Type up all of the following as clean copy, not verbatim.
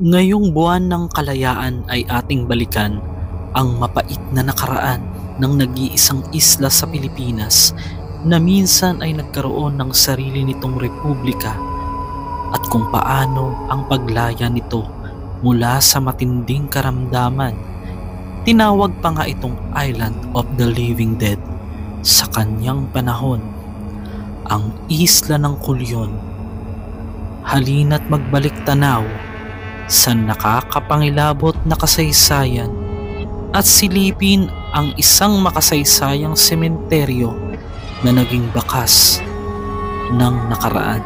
Ngayong buwan ng kalayaan ay ating balikan ang mapait na nakaraan ng nag-iisang isla sa Pilipinas na minsan ay nagkaroon ng sarili nitong republika at kung paano ang paglaya nito mula sa matinding karamdaman. Tinawag pa nga itong Island of the Living Dead sa kanyang panahon, ang isla ng Culion. Halina't magbalik tanaw sa nakakapangilabot na kasaysayan at silipin ang isang makasaysayang sementeryo na naging bakas ng nakaraan.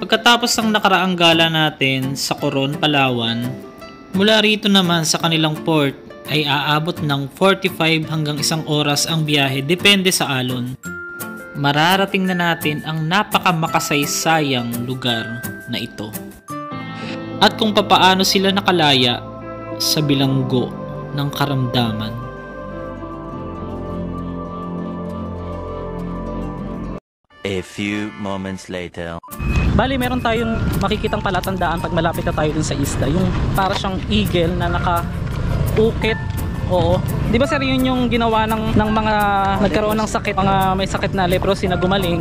Pagkatapos ng nakaraang gala natin sa Coron, Palawan, mula rito naman sa kanilang port ay aabot ng 45 hanggang 1 oras ang biyahe depende sa alon. Mararating na natin ang napakamakasaysayang lugar na ito at kung papaano sila nakalaya sa bilanggo ng karamdaman. A few moments later. Bali, meron tayong makikitang palatandaan pag malapit na tayo dun sa isla. Yung para siyang eagle na naka-ukit. Oo. Di ba sir, yun yung ginawa ng mga nagkaroon ng sakit, mga may sakit na leprosy na gumaling.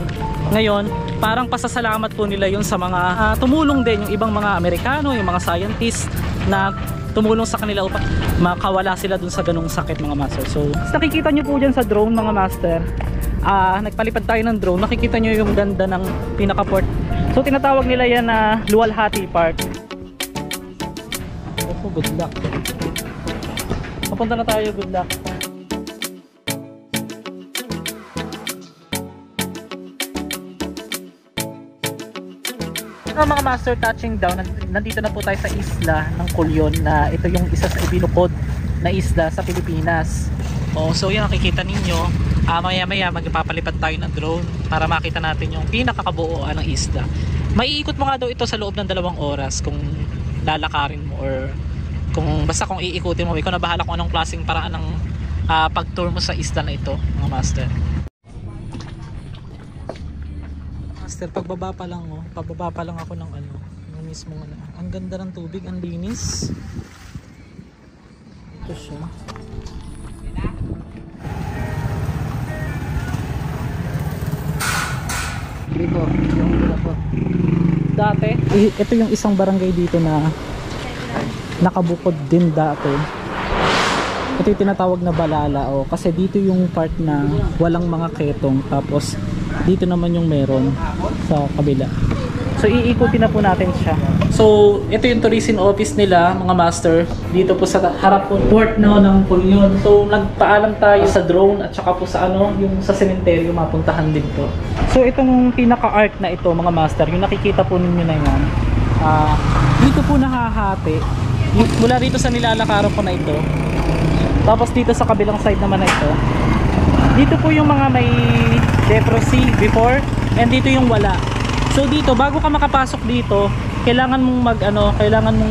Ngayon, parang pasasalamat po nila yun sa mga tumulong din, yung ibang mga Amerikano, yung mga scientists na tumulong sa kanila upang makawala sila dun sa ganung sakit, mga master. So, nakikita nyo po dyan sa drone, mga master. Nagpalipad tayo ng drone, nakikita nyo yung ganda ng pinaka-port. So tinatawag nila yan na Luwalhati Park. Oh, good luck. Papunta na tayo, good luck. So, mga master, touching down, nandito na po tayo sa isla ng Culion na ito yung isa sa ibinukod na isla sa Pilipinas. Oh, so yan nakikita ninyo. Maya magpapalipad tayo ng drone para makita natin yung pinakakabuuan ng isla. Maiikot mo nga daw ito sa loob ng 2 oras kung lalakarin mo or basta kung iikutin mo. Ikaw na bahala kung anong klaseng paraan ng pag-tour mo sa isla na ito, mga master. Master, pababa pa lang ako ng yung mismo ang ganda ng tubig, ang linis. Ito siya. Dito, yung po. Dati, ito yung isang barangay dito na nakabukod din dati. Ito yung tinatawag na Balala, kasi dito yung part na walang mga ketong, tapos dito naman yung meron sa kabila. So iikutin na po natin siya. So ito yung tourism office nila, mga master, dito po sa harap po port ng Culion. So nagpaalam tayo sa drone at saka po sa yung sa sementeryo, mapuntahan din po. So itong pinaka-arc na ito, mga master, yung nakikita po ninyo na yan, dito po nahahati mula rito sa nilalakaran po na ito, tapos dito sa kabilang side naman na ito, dito po yung mga may leprosy before, and dito yung wala. So dito, bago ka makapasok dito, kailangan mong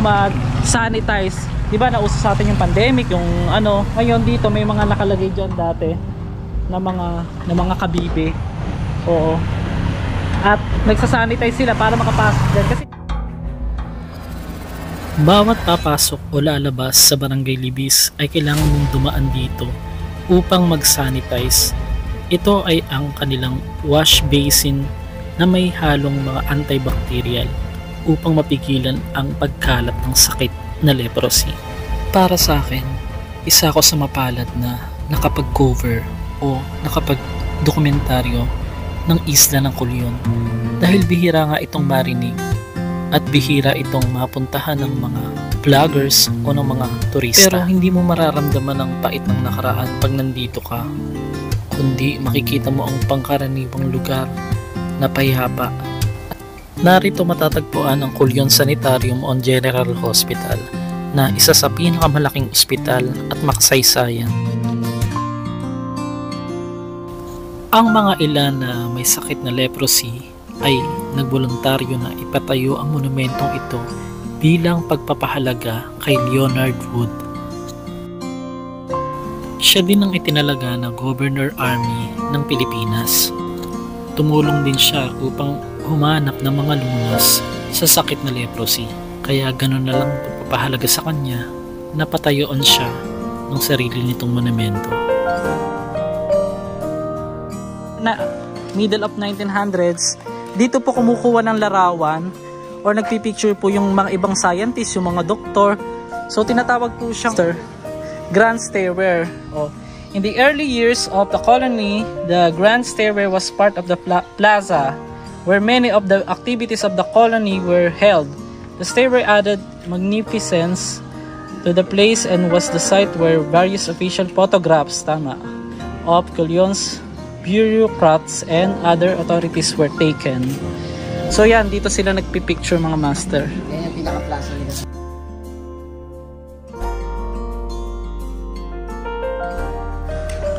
mag-sanitize. 'Di ba nauso sa atin yung pandemic, yung ngayon dito may mga nakalagay diyan dati na mga kabibe. Oo. At nagsasanitize sila para makapasok diyan kasi Bawat papasok o lalabas sa Barangay Libis ay kailangan mong dumaan dito upang mag-sanitize. Ito ay ang kanilang wash basin na may halong mga antibacterial upang mapigilan ang pagkalat ng sakit na leprosy. Para sa akin, isa ako sa mapalad na nakapag-cover o nakapag-dokumentaryo ng isla ng Culion dahil bihira nga itong marinig at bihira itong mapuntahan ng mga vloggers o ng mga turista. Pero hindi mo mararamdaman ang pait ng nakaraan pag nandito ka kundi makikita mo ang pangkaraniwang lugar na payapa. Narito matatagpuan ang Culion Sanitarium on General Hospital na isa sa pinakamalaking ospital at makasaysayan. Ang mga ilan na may sakit na leprosy ay nagboluntaryo na ipatayo ang monumentong ito bilang pagpapahalaga kay Leonard Wood. Siya din ang itinalaga na Governor Army ng Pilipinas. Tumulong din siya upang humanap ng mga lunas sa sakit na leprosy. Kaya ganun na lang pagpapahalaga sa kanya na patayoon siya ng sarili nitong monumento. Na middle of 1900s, dito po kumukuha ng larawan or nagpipicture po yung mga ibang scientists, yung mga doktor. So tinatawag po siyang Grand Stairway. In the early years of the colony, the Grand Stairway was part of the plaza where many of the activities of the colony were held. The stairway added magnificence to the place and was the site where various official photographs of Culion's bureaucrats and other authorities were taken. So yan, dito sila nagpipicture mga master. Yan yung pinaka-plaza nila.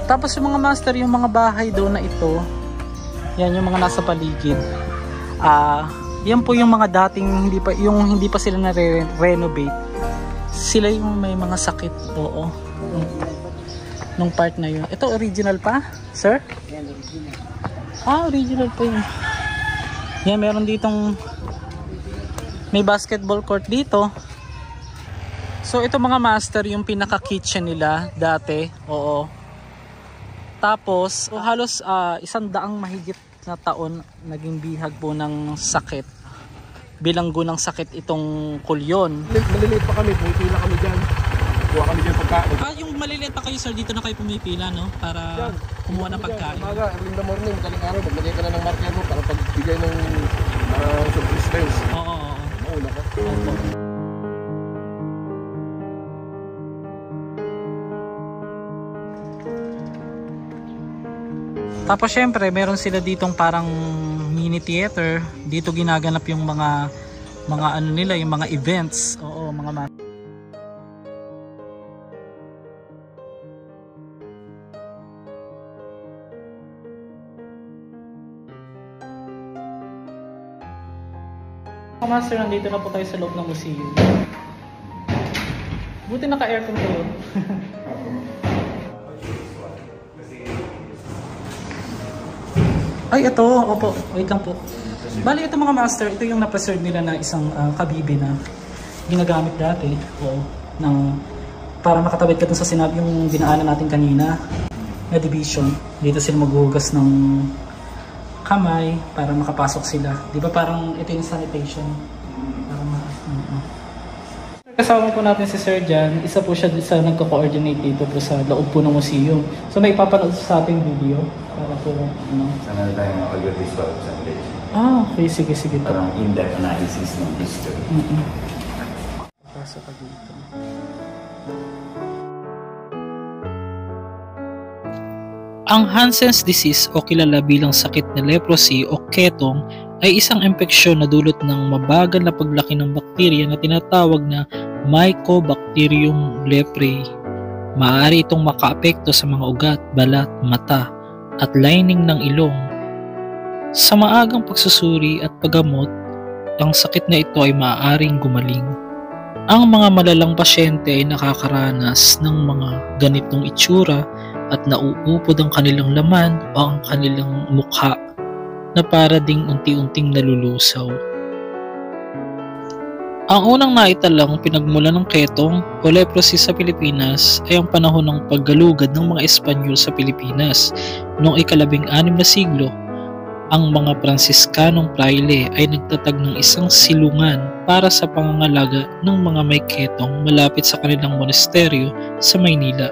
Tapos yung mga master, yung mga bahay doon na ito, yan yung mga nasa paligid. Yan po yung mga dating hindi pa sila na-renovate. Sila yung may mga sakit, oo. Nung part na yun. Ito original pa, sir? Yan, original. Original pa yun. Yan, meron ditong may basketball court dito. So ito mga master, yung pinaka-kitchen nila dati, oo. Tapos, halos 100 mahigit na taon naging bihag po ng sakit. Bilanggo ng sakit itong Culion. Maliliit pa kami, pumipila kami dyan. Kuha kami dyan pagkain. Yung maliliit pa kayo sir, dito na kayo pumipila, no? Para kumuha ng pagkain. Umaga, early in the morning, kaling araw, maglagay ka na ng marker mo para pagbigay ng subsistence. Oo. Mauna ka. Opo. Tapos syempre, meron sila ditong parang mini theater. Dito ginaganap yung mga ano nila, yung mga events. Oo, mga master, nandito na po tayo sa loob ng museum. Buti naka-aircon kayo. Ay, ito. Opo. Wait lang po. Bali, ito mga master, ito yung na-preserve nila na isang kabibi na ginagamit dati. Oo. Para makatawid ka dun sa sinabi yung dinaanan natin kanina na division. Dito sila maghuhugas ng kamay para makapasok sila. Di ba parang ito yung sanitation? Kasama po natin si Sir Jan. Isa po siya sa nagko-coordinate dito po sa loob po ng museum. So may papanood sa ating video para po Sana na tayo mga audio-visual presentation. Okay. Sige. Parang in-depth analysis ng history. Pasok ka dito. Ang Hansen's disease o kilala bilang sakit na leprosy o ketong ay isang impeksyon na dulot ng mabagal na paglaki ng bakterya na tinatawag na Mycobacterium leprae. Maaari itong makaapekto sa mga ugat, balat, mata at lining ng ilong. Sa maagang pagsusuri at paggamot, ang sakit na ito ay maaaring gumaling. Ang mga malalang pasyente ay nakakaranas ng mga ganitong itsura at nauupod ang kanilang laman o ang kanilang mukha na para ding unti-unting nalulusaw. Ang unang naitalang pinagmula ng ketong o leprosy sa Pilipinas ay ang panahon ng paggalugad ng mga Espanyol sa Pilipinas noong ika-16 na siglo. Ang mga Pransiskanong praile ay nagtatag ng isang silungan para sa pangangalaga ng mga may ketong malapit sa kanilang monasteryo sa Maynila,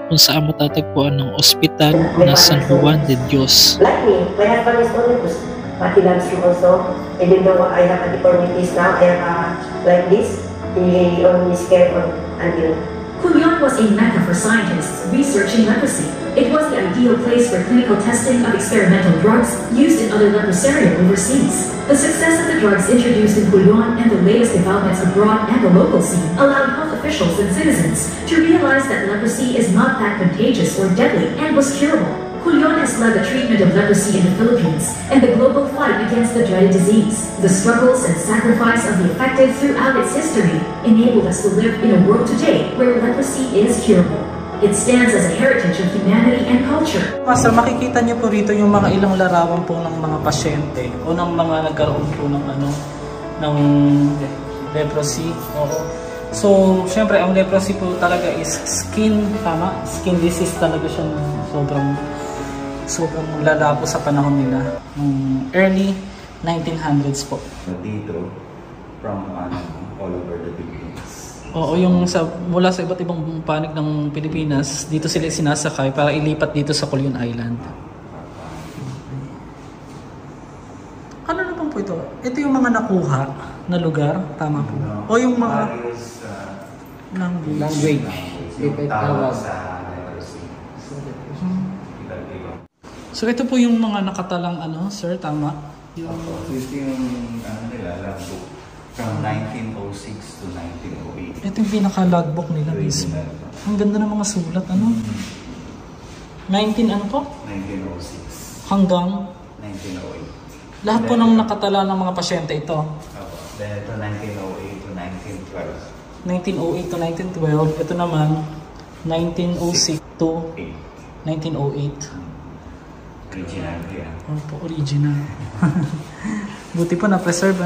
kung saan matatagpuan ng ospital na San Juan de Dios. Like me, my husband is Olympus, but he loves you also. Even though I have a deformities now, I have like this, he only is care on until. Culion was a mecca for scientists researching leprosy. It was the ideal place for clinical testing of experimental drugs used in other leprosarium overseas. The success of the drugs introduced in Culion and the latest developments abroad and the local scene allowed health officials and citizens to realize that leprosy is not that contagious or deadly and was curable. Culion has led the treatment of leprosy in the Philippines and the global fight against the dreaded disease. The struggles and sacrifice of the affected throughout its history enabled us to live in a world today where leprosy is curable. It stands as a heritage of humanity and culture. Master, makikita niyo po rito yung mga ilang larawan po ng mga pasyente o ng mga nagkaroon po ng ng leprosy. Oo. So, syempre ang leprosy po talaga is skin, tama? Skin disease talaga siya na sobrang lala po sa panahon nila. Early 1900s po. Dito, from all over the Philippines. Oo, yung mula sa iba't ibang panig ng Pilipinas, dito sila sinasakay para ilipat dito sa Culion Island. Ano naman po ito? Ito yung mga nakuha na lugar, tama po? O yung mga Language. Tawag sa leprosy. So ito po yung mga nakatalang sir, tama? Ito yung nila, logbook from 1906 to 1908. Ito yung pinaka-logbook nila mismo. Ang ganda ng mga sulat, 19 ano po? 1906 Hanggang 1908. lahat po ng nakatala ng mga pasyente ito. Then ito 1908 to 1912. 1908 to 1912. Ito naman 1906 to 1908. Original yan. Opo, original. Buti pa na-preserve,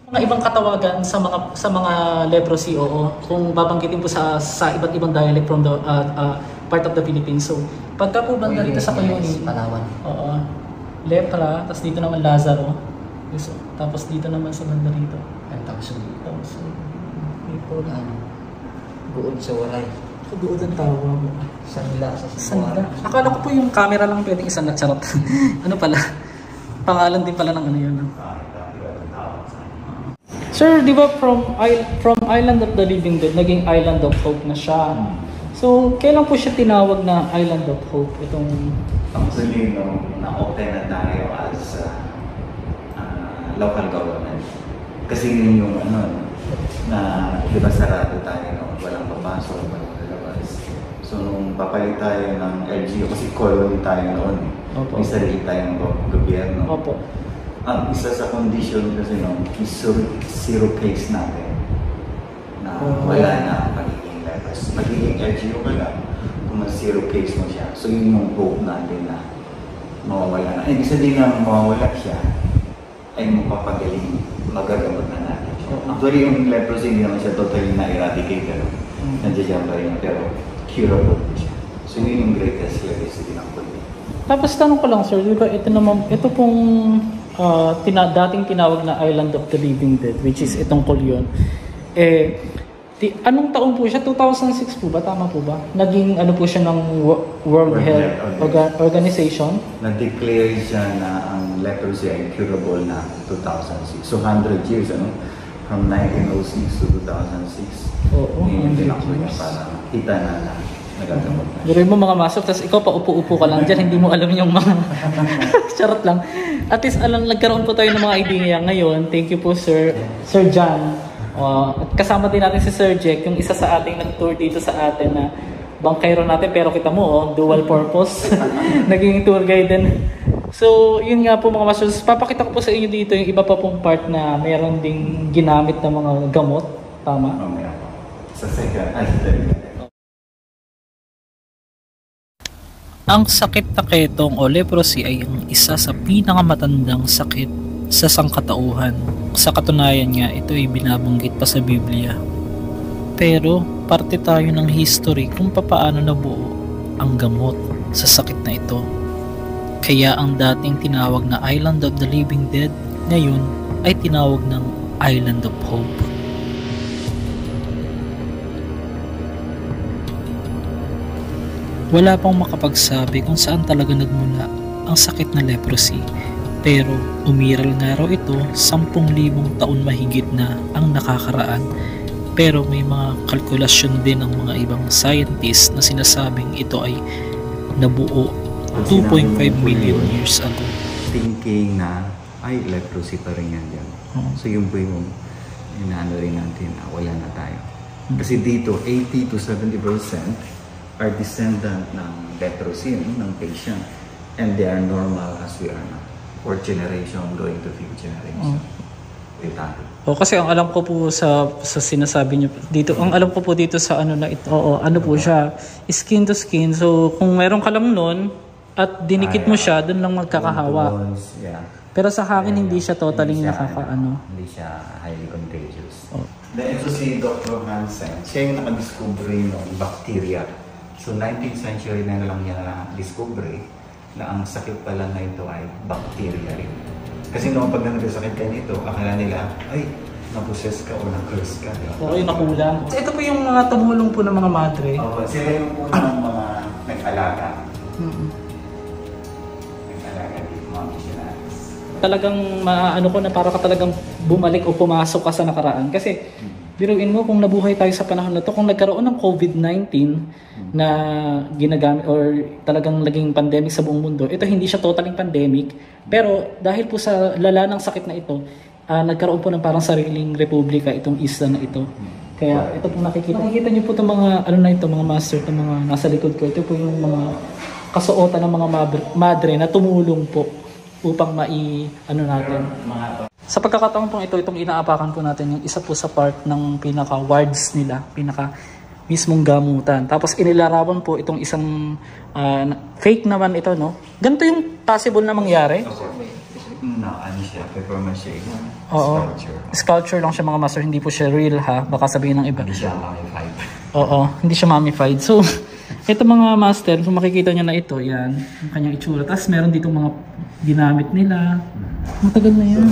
Mga ibang katawagan sa mga leprosy, oo. Kung babanggitin po sa iba't ibang dialect from the part of the Philippines. So, pagka po banda dito sa Cuyuni, Palawan. oo. Lepra, tapos dito naman Lazaro. Tapos dito naman sa banda rito. Tapos People. buod sa waray. Buod ang tawag mo. Sanla sa Sanda. Akala ko po yung camera lang pwedeng isang charot. Ano pala? Pangalan din pala ng yun. Sir, di ba from Island of the Living Dead, naging Island of Hope na siya. So, kailan po siya tinawag na Island of Hope? Actually, na-open na tayo as local government. Kasi yung na di ba sarado tayo, walang papasok, walang lalabas. So, nung papalit tayo ng LGU, kasi colony tayo noon, may sarili tayong gobyerno. Opo. Ang isa sa condition kasi is zero case natin na wala na magiging lepers. Magiging LGU ka lang kung zero case mo siya. So yun yung hope natin na mawawala na. And isa din na mawawala siya ay mapapagaling, magagamot na natin siya. Actually yung leprosy hindi naman siya totally na-eradicate. Nandiyan siya pa rin, pero curable siya. So yun yung greatest legacy din ang kulit. Tapos tanong ko lang sir, di ba ito pong dating tinawag na Island of the Living Dead, which is itong Culion. Anong taon po siya? 2006 po ba? Tama po ba? Naging po siya ng World Health Organization? Na-declare siya na ang leprosy ay curable na 2006. So 100 years, from 1906 to 2006. Oo, 100 years. Para kita na nagagamot na. Gawin mo mga masok, tapos ikaw pa upo-upo ka lang dyan, hindi mo alam yung mga charot lang. At least nagkaroon po tayo ng mga idea ngayon. Thank you po Sir John. At kasama din natin si Sir Jack, yung isa sa ating nag-tour dito sa atin na bangkayro natin, pero kita mo, dual purpose. Naging tour guide din. So, yun nga po mga masters. Papakita ko po sa inyo dito yung iba pa pong part na mayroon ding ginamit na mga gamot. Tama? Sa second, Ang sakit na ketong o leprosy ay ang isa sa pinakamatandang sakit sa sangkatauhan. Sa katunayan nga, ito ay binabanggit pa sa Biblia. Pero, parte tayo ng history kung papaano nabuo ang gamot sa sakit na ito. Kaya ang dating tinawag na Island of the Living Dead, ngayon ay tinawag ng Island of Hope. Wala pang makapagsabi kung saan talaga nagmula ang sakit na leprosy, pero umiral nga raw ito 10,000 taon mahigit na ang nakakaraan Pero may mga kalkulasyon din ng mga ibang scientists na sinasabing ito ay nabuo 2.5 million years ago. Thinking na, ay, leprosy pa rin yan dyan. So yun po yung inaano rin natin na wala na tayo. Kasi dito, 80 to 70% are descendant ng leprosy, ng patient. And they are normal as we are now. 4th generation going to 5th generation. Kasi ang alam ko po sa sinasabi niyo dito, ang alam ko po dito sa ano na ito, ano po siya, skin to skin. So kung meron ka lang noon at dinikit mo siya, doon lang magkakahawa. Pero sa hangin hindi siya totally nakakaano. Hindi siya highly contagious. Then ito si Dr. Hansen, siya yung nakadiscover ng bacteria. So 19th century na lang niya na-discover na ang sakit pala na ito ay bacteria rin. Kasi noong pag nagkasakit ka nito, akala nila, ay, na-possess ka o na-curse ka. Okay, nakulang. Ito po yung mga tumulong po ng mga madre. Sila yung unang mga nag-alaga. Nag-alaga dito, mga missionaries. Talagang maano ko na para ka talagang bumalik o pumasok ka sa nakaraan. Kasi, biruin mo kung nabuhay tayo sa panahon na to, kung nagkaroon ng COVID-19 na ginagamit or talagang naging pandemic sa buong mundo, ito hindi siya totaling pandemic, pero dahil po sa lala ng sakit na ito, nagkaroon po ng parang sariling republika itong isla na ito. Kaya ito po nakikita niyo po itong mga ano na ito, mga master, itong mga nasa likod ko, ito po yung mga kasuotan ng mga madre na tumulong po upang ano natin. Sa pagkakataon po ito, itong inaapakan po natin yung isa po sa part ng pinaka wards nila, pinaka mismong gamutan. Tapos inilarawan po itong isang fake naman ito, no? Ganito yung possible na mangyari. Ano siya? Performance siya. Sculpture lang siya mga master, hindi po siya real ha. Baka sabihin ng iba. Hindi siya mummified. Hindi siya mummified. So, ito mga master, kung makikita nyo na ito, yan, yung kanyang itsura. Tapos meron dito mga ginamit nila. Matagal na yan.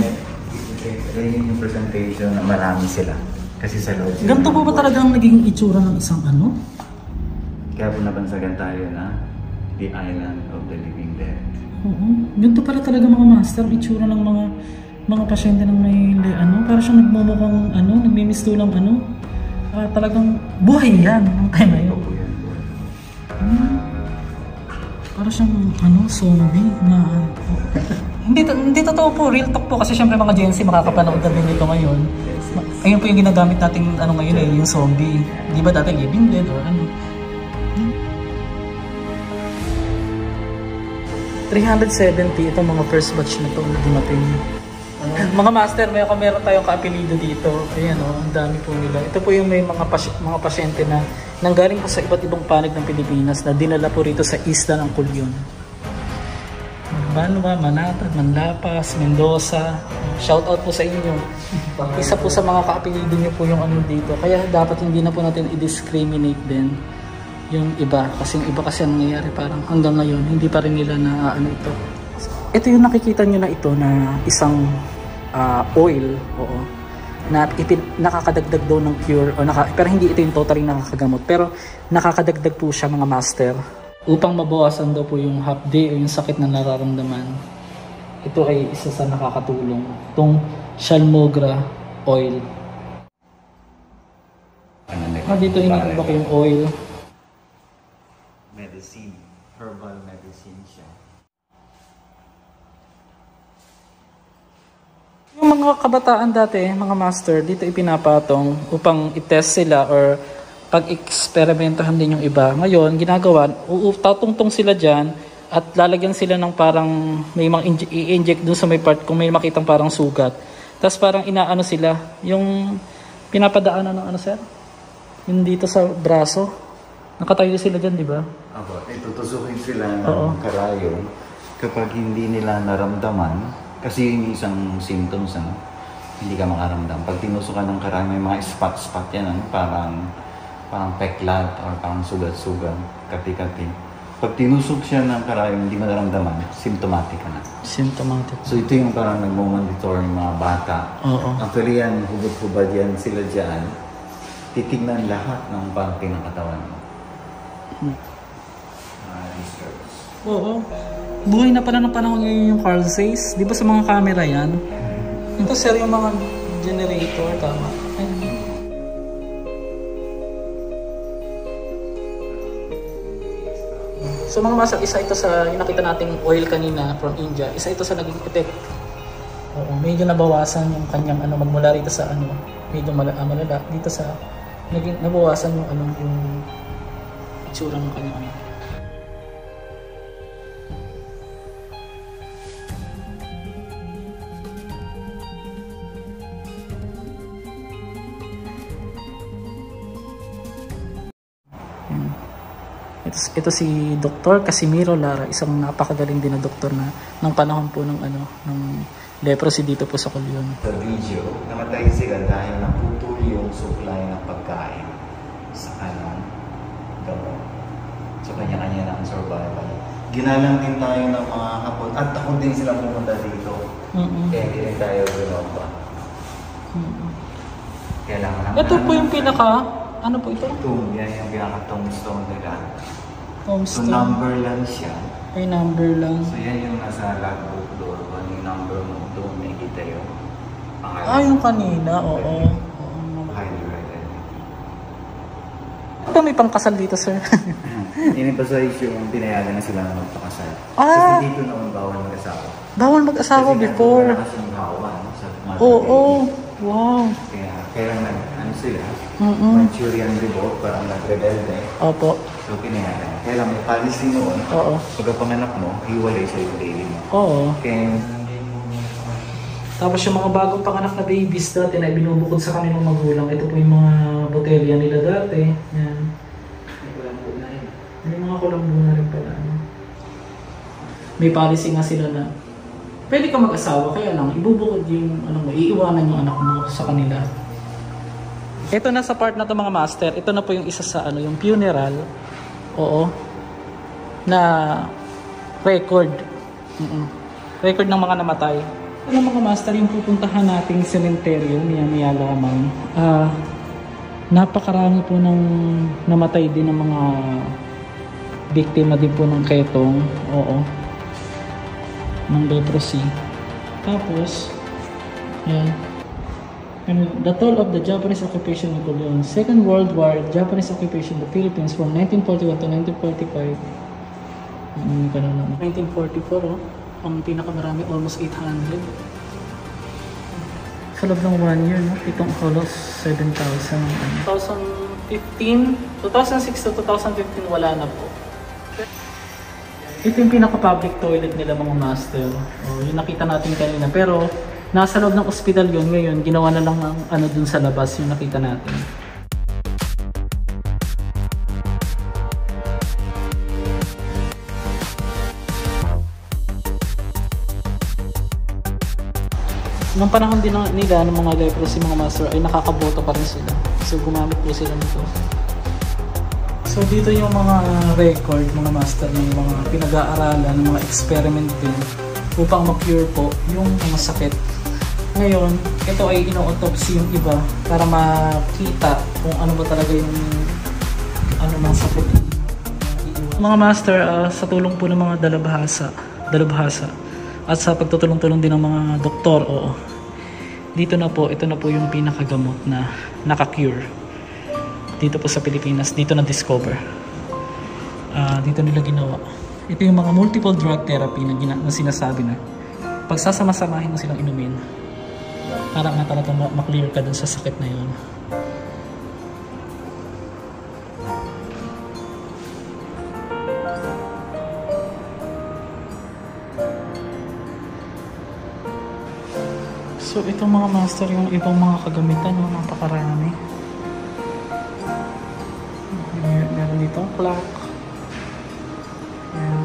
So, yung presentation na marami sila. Kasi sa loob sila. Ganito po ba talaga ang naging itsura ng isang ano? Kaya po nabansagan tayo na the island of the living dead. Ganito pala talaga mga master, itsura ng mga pasyente ng may para siyang nagmumukhang nagmimistulang talagang buhay yan ng time na yun. Para siyang zombie na hindi totoo po, real talk po kasi syempre mga Gen Z makakapanood na din ito ngayon. Ayun po yung ginagamit natin ngayon yung zombie. Di ba dati living dead or ano? 370 itong mga first batch na ito na dumating. Mga master, meron tayong kaapelido dito. Ayan ang dami po nila. Ito po yung may mga pasyente na nanggaling po sa iba't ibang panig ng Pilipinas na dinala po rito sa isla ng Culion. Banwa, Manatad, Manlapas, Mendoza. Shout out po sa inyo. Isa po sa mga kaapelido nyo po yung dito. Kaya dapat hindi na po natin i-discriminate din yung iba. Kasi yung iba kasi ang nangyayari parang hanggang ngayon, hindi pa rin nila na ito. Ito yung nakikita nyo na ito na isang oil, na nakakadagdag daw ng cure, pero hindi ito yung totally nakakagamot. Pero nakakadagdag po siya mga master. Upang mabawasan daw po yung hapdi o yung sakit na nararamdaman. Ito ay isa sa nakakatulong. Itong Shalmogra oil. Dito initibak yung oil. Medicine, herbal medicine siya. Yung mga kabataan dati, mga master, dito ipinapatong upang i-test sila or pag-eksperimentahan din yung iba. Ngayon, ginagawa, tatungtong sila dyan at lalagyan sila ng parang may mga i-inject dun sa may part kung may makitang parang sugat. Tapos parang inaano sila, yung pinapadaanan ng sir? Yung dito sa braso. Nakatayo sila dyan, di ba? Itutusukin sila ng karayom kapag hindi nila naramdaman. Kasi yung isang symptoms, hindi ka makaramdam. Pag tinusukan ng karayom, may mga spot-spot yan, parang peklat or parang sugat-sugat, kati-kati. Pag tinusok siya ng karayom, hindi mo naramdaman, symptomatic ka na. Symptomatic. So ito yung parang nagmomonitor ng mga bata. Actually yan, hubad-hubad yan sila dyan. Titignan lahat ng parte ng katawan mo. Buhay na pala ng panahon ngayon yung Carl Zeiss. Di ba sa mga camera yan? Ito sir yung mga generator, tama. So mga master, isa ito sa yung nakita nating oil kanina from India, isa ito sa naging effect. Oo, medyo nabawasan yung kanyang magmula rito sa medyo malala dito sa naging nabawasan yung yung itsura ng kanyang Ito si Dr. Casimiro Lara, isang napakagaling din na doktor na ng panahon po ng ng leprosy dito po sa Culion. Sa video, namatay sila dahil naputol yung supply ng pagkain sa gamot. So kanya-kanya ng survival. Ginalang din tayo ng mga hapon at takot din sila pumunta dito. Kaya hindi rin tayo ginawa. Kailangan ito po yung pinaka, ano po ito? Yan yung pinaka-tombstone nila. Tombstone. So number lang siya. Ay, number lang. So yan yung nasa logbook door. Kung yung number mo, doon may kita yung pangalan. Ah, yung kanina, oo. Highly recommended. Ito may pangkasal dito, sir. In-emphasize yung pinayagan na sila na magpakasal. Ah! Kasi dito naman bawal mag-asawa. Bawal mag-asawa before. Kasi yung hawa sa mga Oo. Wow. Kaya sila, Manchurian revolt, parang nag-rebelde. Opo. So pinayagan. Kaya lang may policy noon. Oo. Pagkapanganak mo, hiwalay sa yung baby mo. Oo. Kaya tapos yung mga bagong panganak na babies dati na binubukod sa kanilang magulang, ito po yung mga botelya nila dati. Yan. May mga kulambo na rin pala. May policy nga sila na pwede ka mag-asawa, kaya lang ibubukod yung iiwanan yung anak mo sa kanila. Ito na sa part na to mga master, ito na po yung isa sa yung funeral. Oo. Na record. Record ng mga namatay. Ano mga master, yung pupuntahan nating sementeryo niya lamang. Napakarami po ng namatay din ng mga biktima din po ng ketong. Oo. Ng leprosy. Tapos, yan. And the toll of the Japanese occupation of Culion. Second World War, Japanese occupation of the Philippines from 1941 to 1945. 1944, ang pinakamarami, almost 800. Sa loob ng 1 year, no? Itong halos 7,000. 2006 to 2015, wala na po. Ito yung pinaka-public toilet nila mga master. Yung nakita natin kanina. Pero, nasa loob ng ospital yun. Ngayon, ginawa na lang ng dun sa labas yung nakita natin. Nung panahon din nila ng mga leprosy, mga master, ay nakakaboto pa rin sila. So, gumamit po sila nito. So, dito yung mga record, mga master, ng mga pinag-aaralan, ng mga experiment din upang ma-cure po yung mga sakit. Ngayon, ito ay ino-autopsy yung iba para makita kung ano ba talaga yung mga sakit. Mga master, sa tulong po ng mga dalubhasa at sa pagtutulong-tulong din ng mga doktor, ito na po yung pinakagamot na naka-cure dito po sa Pilipinas. Dito na-discover. Dito nila ginawa. Ito yung mga multiple drug therapy na sinasabi na pagsasama-samahin mo silang inumin para nga talaga ma-clear ka dun sa sakit na yun. So itong mga master, yung ibang mga kagamitan, napakarami. Meron dito clock. Ayan.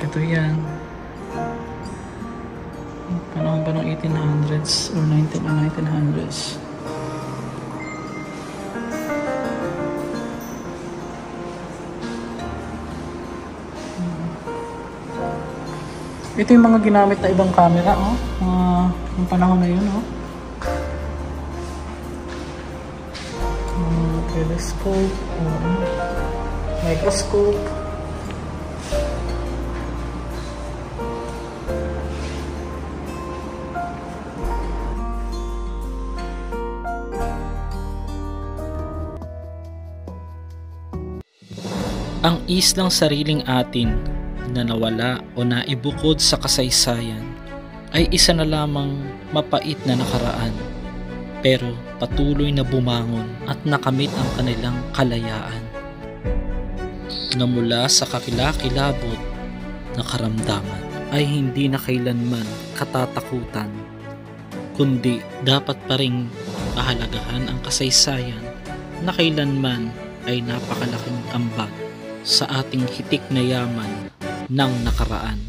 Ito yan. Panahon pa ng 1800s or 1900s. Ito yung mga ginamit na ibang camera, yung panahon na yun, telescope, microscope. Ang islang sariling atin na nawala o naibukod sa kasaysayan ay isa na lamang mapait na nakaraan, pero patuloy na bumangon at nakamit ang kanilang kalayaan na mula sa kakilakilabot na karamdaman ay hindi na kailanman katatakutan, kundi dapat pa ring pahalagahan ang kasaysayan na kailanman ay napakalaking ambag sa ating hitik na yaman ng nakaraan.